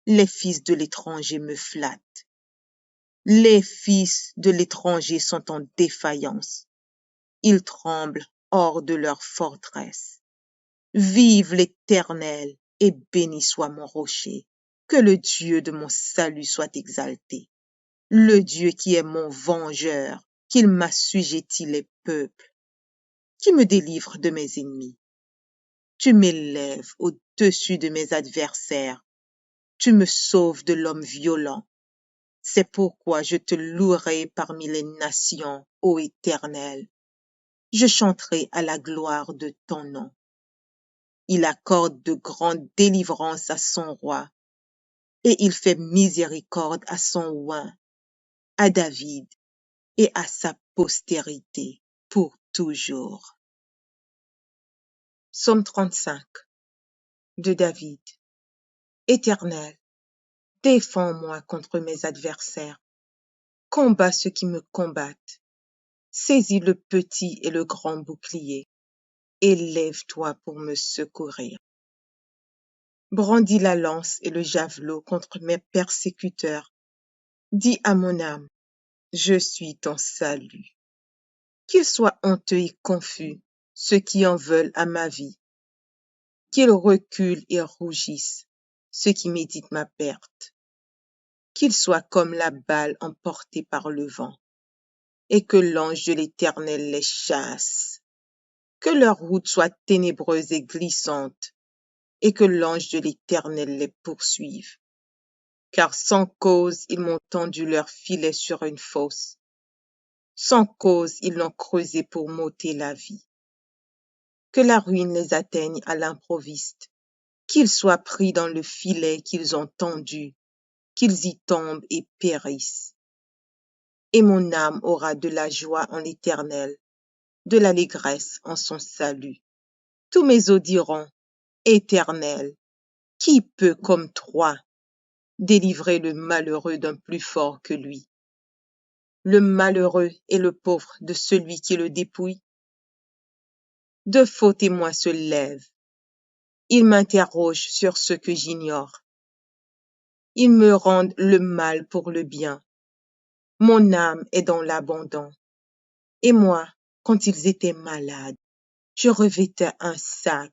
Les fils de l'étranger me flattent. Les fils de l'étranger sont en défaillance. Ils tremblent hors de leur forteresse. Vive l'Éternel et béni soit mon rocher. Que le Dieu de mon salut soit exalté. Le Dieu qui est mon vengeur, qu'il m'assujettit les peuples, qui me délivre de mes ennemis. Tu m'élèves au-dessus de mes adversaires. Tu me sauves de l'homme violent. C'est pourquoi je te louerai parmi les nations, ô Éternel. Je chanterai à la gloire de ton nom. Il accorde de grandes délivrances à son roi, et il fait miséricorde à son oint, à David et à sa postérité pour toujours. Psaume 35 de David. Éternel, défends-moi contre mes adversaires. Combats ceux qui me combattent. Saisis le petit et le grand bouclier. Élève-toi pour me secourir. Brandis la lance et le javelot contre mes persécuteurs. Dis à mon âme, je suis ton salut. Qu'ils soient honteux et confus, ceux qui en veulent à ma vie. Qu'ils reculent et rougissent, ceux qui méditent ma perte. Qu'ils soient comme la balle emportée par le vent, et que l'ange de l'Éternel les chasse. Que leur route soit ténébreuse et glissante, et que l'ange de l'Éternel les poursuive. Car sans cause ils m'ont tendu leur filet sur une fosse. Sans cause ils l'ont creusé pour m'ôter la vie. Que la ruine les atteigne à l'improviste, qu'ils soient pris dans le filet qu'ils ont tendu, qu'ils y tombent et périssent. Et mon âme aura de la joie en l'Éternel, de l'allégresse en son salut. Tous mes os diront, Éternel, qui peut comme toi délivrer le malheureux d'un plus fort que lui? Le malheureux et le pauvre de celui qui le dépouille? De faux témoins se lèvent. Ils m'interrogent sur ce que j'ignore. Ils me rendent le mal pour le bien. Mon âme est dans l'abandon. Et moi, quand ils étaient malades, je revêtais un sac.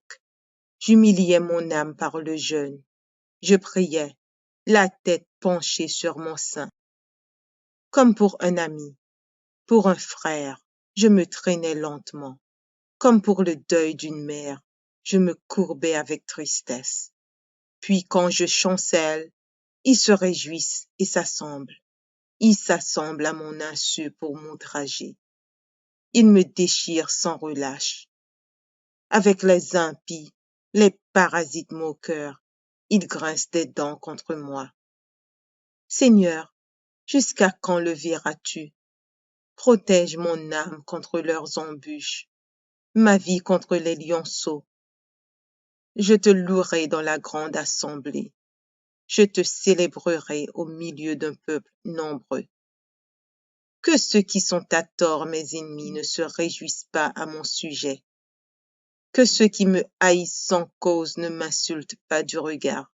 J'humiliais mon âme par le jeûne. Je priais, la tête penchée sur mon sein. Comme pour un ami, Pour un frère, je me traînais lentement, comme pour le deuil d'une mère, je me courbais avec tristesse. Puis quand je chancelle, ils se réjouissent et s'assemblent. Ils s'assemblent à mon insu pour m'outrager. Ils me déchirent sans relâche. Avec les impies, les parasites moqueurs, ils grincent des dents contre moi. Seigneur, jusqu'à quand le verras-tu? Protège mon âme contre leurs embûches, ma vie contre les lionceaux. Je te louerai dans la grande assemblée. Je te célébrerai au milieu d'un peuple nombreux. Que ceux qui sont à tort mes ennemis ne se réjouissent pas à mon sujet. Que ceux qui me haïssent sans cause ne m'insultent pas du regard.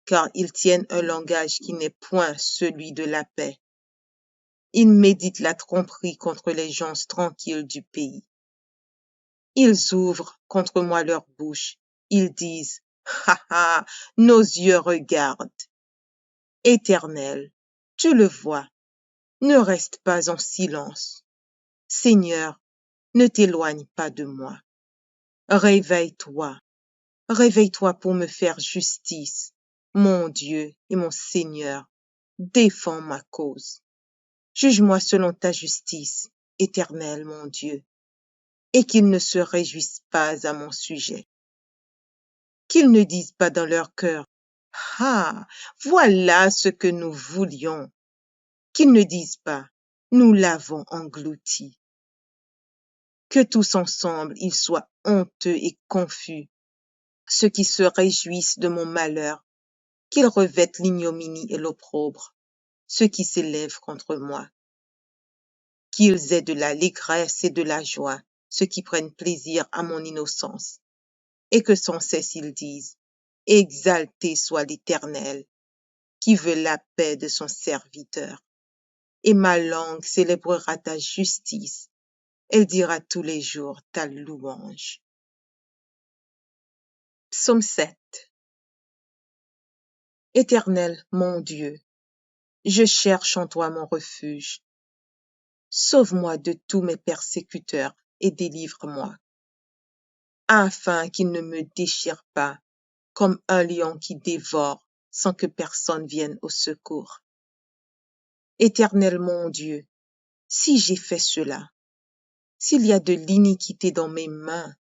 Car ils tiennent un langage qui n'est point celui de la paix. Ils méditent la tromperie contre les gens tranquilles du pays. Ils ouvrent contre moi leur bouche. Ils disent, ha ha, nos yeux regardent. Éternel, tu le vois, ne reste pas en silence. Seigneur, ne t'éloigne pas de moi. Réveille-toi, réveille-toi pour me faire justice. Mon Dieu et mon Seigneur, défends ma cause. Juge-moi selon ta justice, Éternel mon Dieu, et qu'ils ne se réjouissent pas à mon sujet. Qu'ils ne disent pas dans leur cœur, ah, voilà ce que nous voulions. Qu'ils ne disent pas, nous l'avons englouti. Que tous ensemble ils soient honteux et confus, ceux qui se réjouissent de mon malheur, qu'ils revêtent l'ignominie et l'opprobre, ceux qui s'élèvent contre moi. Qu'ils aient de l'allégresse et de la joie, ceux qui prennent plaisir à mon innocence, et que sans cesse ils disent, exalté soit l'Éternel, qui veut la paix de son serviteur. Et ma langue célébrera ta justice, elle dira tous les jours ta louange. Psaume 7. Éternel, mon Dieu, je cherche en toi mon refuge. Sauve-moi de tous mes persécuteurs et délivre-moi, afin qu'ils ne me déchirent pas comme un lion qui dévore sans que personne vienne au secours. Éternel mon Dieu, si j'ai fait cela, s'il y a de l'iniquité dans mes mains,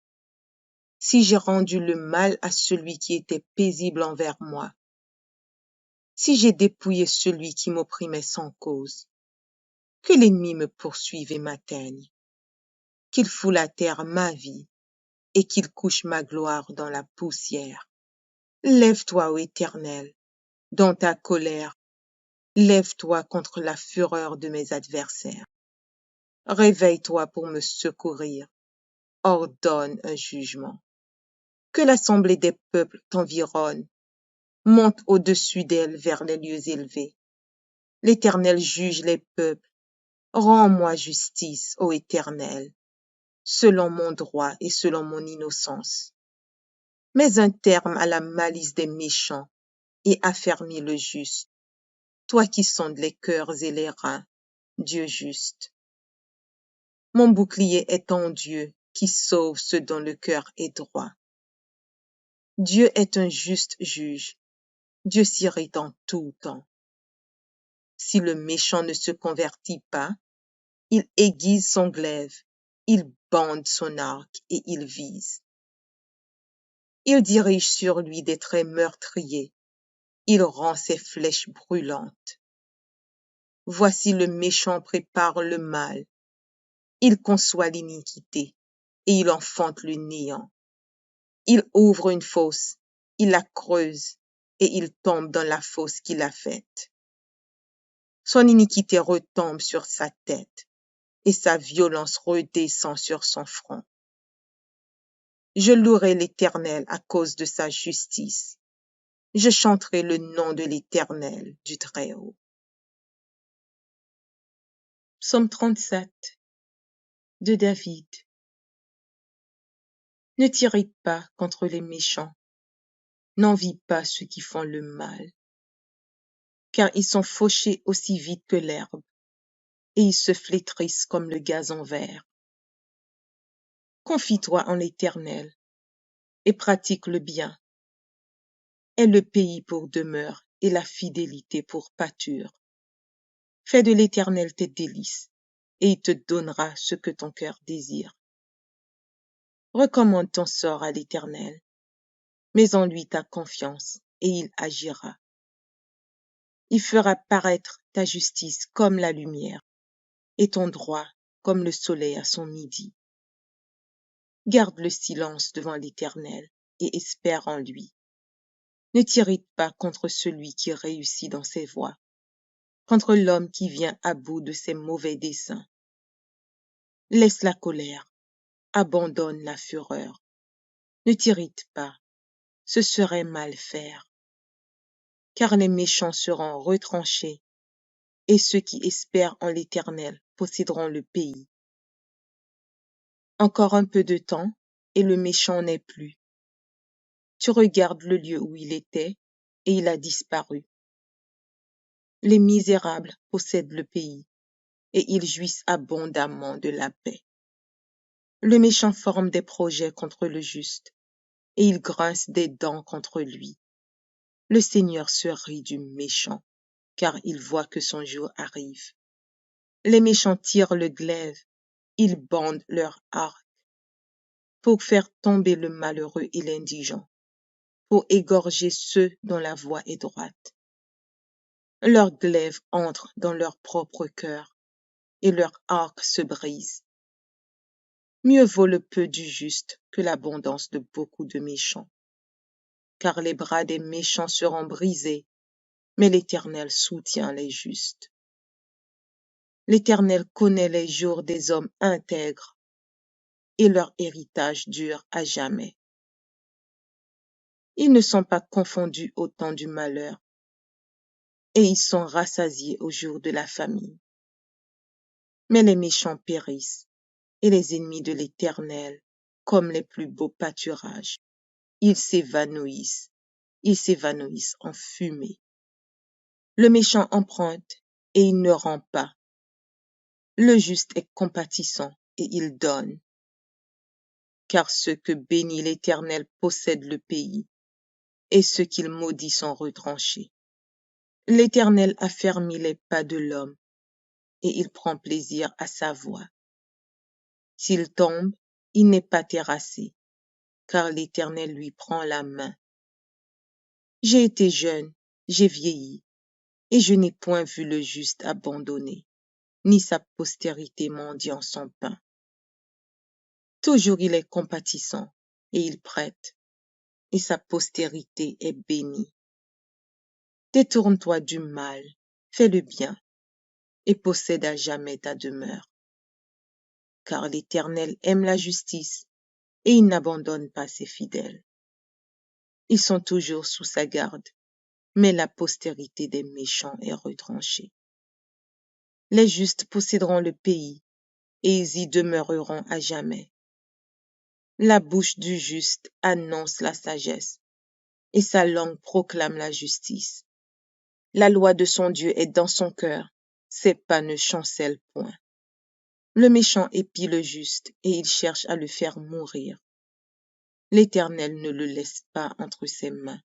si j'ai rendu le mal à celui qui était paisible envers moi, si j'ai dépouillé celui qui m'opprimait sans cause, que l'ennemi me poursuive et m'atteigne, qu'il foule à terre ma vie et qu'il couche ma gloire dans la poussière. Lève-toi, ô Éternel, dans ta colère, lève-toi contre la fureur de mes adversaires. Réveille-toi pour me secourir, ordonne un jugement. Que l'assemblée des peuples t'environne, monte au-dessus d'elle vers les lieux élevés. L'Éternel juge les peuples. Rends-moi justice, ô Éternel, selon mon droit et selon mon innocence. Mets un terme à la malice des méchants et affermis le juste. Toi qui sondes les cœurs et les reins, Dieu juste. Mon bouclier est ton Dieu qui sauve ceux dont le cœur est droit. Dieu est un juste juge. Dieu s'irrite en tout temps. Si le méchant ne se convertit pas, il aiguise son glaive, il bande son arc et il vise. Il dirige sur lui des traits meurtriers, il rend ses flèches brûlantes. Voici le méchant prépare le mal, il conçoit l'iniquité et il enfante le néant. Il ouvre une fosse, il la creuse et il tombe dans la fosse qu'il a faite. Son iniquité retombe sur sa tête et sa violence redescend sur son front. Je louerai l'Éternel à cause de sa justice. Je chanterai le nom de l'Éternel du Très-Haut. Psaume 37 de David. Ne t'irrite pas contre les méchants, n'envie pas ceux qui font le mal, car ils sont fauchés aussi vite que l'herbe. et ils se flétrissent comme le gazon vert. Confie-toi en l'Éternel et pratique le bien. Aie le pays pour demeure et la fidélité pour pâture. Fais de l'Éternel tes délices, et il te donnera ce que ton cœur désire. Recommande ton sort à l'Éternel, mets en lui ta confiance, et il agira. Il fera paraître ta justice comme la lumière, et ton droit comme le soleil à son midi. Garde le silence devant l'Éternel, et espère en lui. Ne t'irrite pas contre celui qui réussit dans ses voies, contre l'homme qui vient à bout de ses mauvais desseins. Laisse la colère, abandonne la fureur. Ne t'irrite pas, ce serait mal faire. Car les méchants seront retranchés, et ceux qui espèrent en l'Éternel posséderont le pays. Encore un peu de temps, et le méchant n'est plus. Tu regardes le lieu où il était, et il a disparu. Les misérables possèdent le pays, et ils jouissent abondamment de la paix. Le méchant forme des projets contre le juste, et il grince des dents contre lui. Le Seigneur se rit du méchant, car il voit que son jour arrive. Les méchants tirent le glaive, ils bandent leur arc, pour faire tomber le malheureux et l'indigent, pour égorger ceux dont la voie est droite. Leur glaive entre dans leur propre cœur, et leur arc se brise. Mieux vaut le peu du juste que l'abondance de beaucoup de méchants. Car les bras des méchants seront brisés, mais l'Éternel soutient les justes. L'Éternel connaît les jours des hommes intègres, et leur héritage dure à jamais. Ils ne sont pas confondus au temps du malheur, et ils sont rassasiés au jour de la famine. Mais les méchants périssent, et les ennemis de l'Éternel, comme les plus beaux pâturages. Ils s'évanouissent en fumée. Le méchant emprunte, et il ne rend pas. Le juste est compatissant, et il donne. Car ceux que bénit l'Éternel possèdent le pays, et ceux qu'il maudit sont retranchés. L'Éternel affermit les pas de l'homme, et il prend plaisir à sa voie. S'il tombe, il n'est pas terrassé, car l'Éternel lui prend la main. J'ai été jeune, j'ai vieilli, et je n'ai point vu le juste abandonné, ni sa postérité mendiant son pain. Toujours il est compatissant, et il prête, et sa postérité est bénie. Détourne-toi du mal, fais le bien, et possède à jamais ta demeure. Car l'Éternel aime la justice, et il n'abandonne pas ses fidèles. Ils sont toujours sous sa garde, mais la postérité des méchants est retranchée. Les justes posséderont le pays, et ils y demeureront à jamais. La bouche du juste annonce la sagesse, et sa langue proclame la justice. La loi de son Dieu est dans son cœur, ses pas ne chancellent point. Le méchant épie le juste, et il cherche à le faire mourir. L'Éternel ne le laisse pas entre ses mains,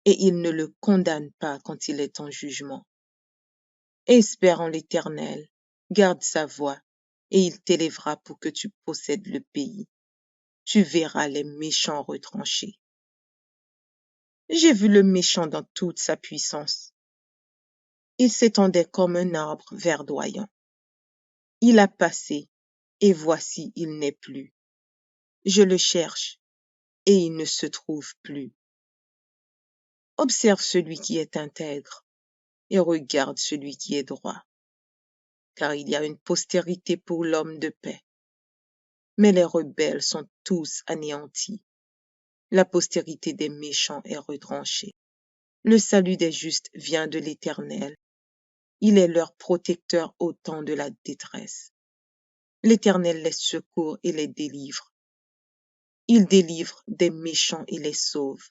et il ne le condamne pas quand il est en jugement. Espère en l'Éternel, garde sa voie, et il t'élèvera pour que tu possèdes le pays. Tu verras les méchants retranchés. J'ai vu le méchant dans toute sa puissance. Il s'étendait comme un arbre verdoyant. Il a passé, et voici il n'est plus. Je le cherche, et il ne se trouve plus. Observe celui qui est intègre, et regarde celui qui est droit. Car il y a une postérité pour l'homme de paix. Mais les rebelles sont tous anéantis. La postérité des méchants est retranchée. Le salut des justes vient de l'Éternel. Il est leur protecteur au temps de la détresse. L'Éternel les secourt et les délivre. Il délivre des méchants et les sauve,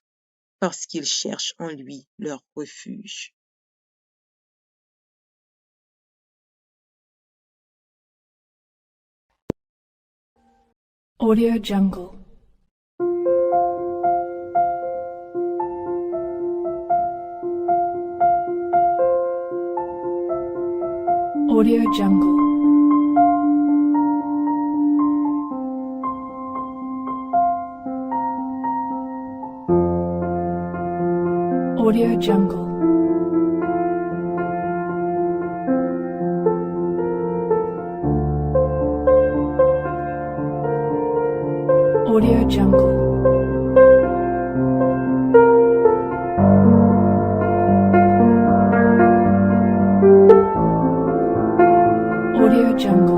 parce qu'ils cherchent en lui leur refuge. Audio Jungle. Audio Jungle. Audio Jungle. Audio Jungle. Audio Jungle.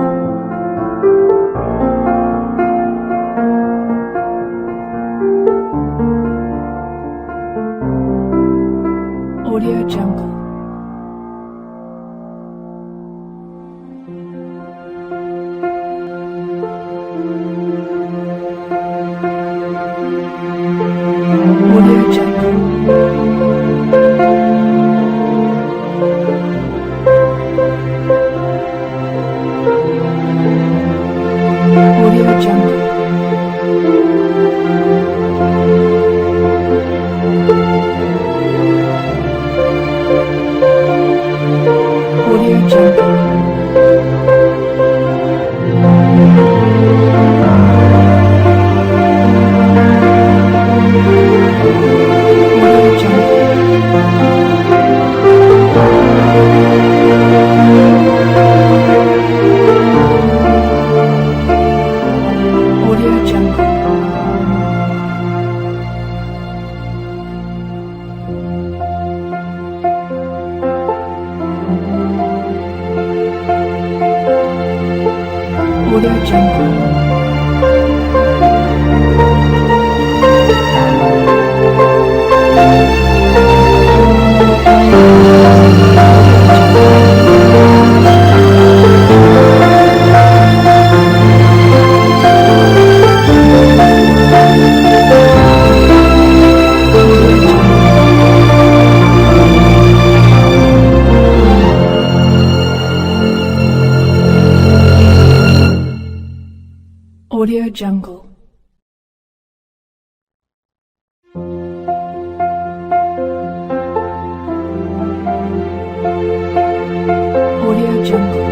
Audio Jungle. Audio Jungle. Audio Jungle. Audio Jungle. Audio Jungle. Audio Jungle. Audio Jungle. Audio Jungle.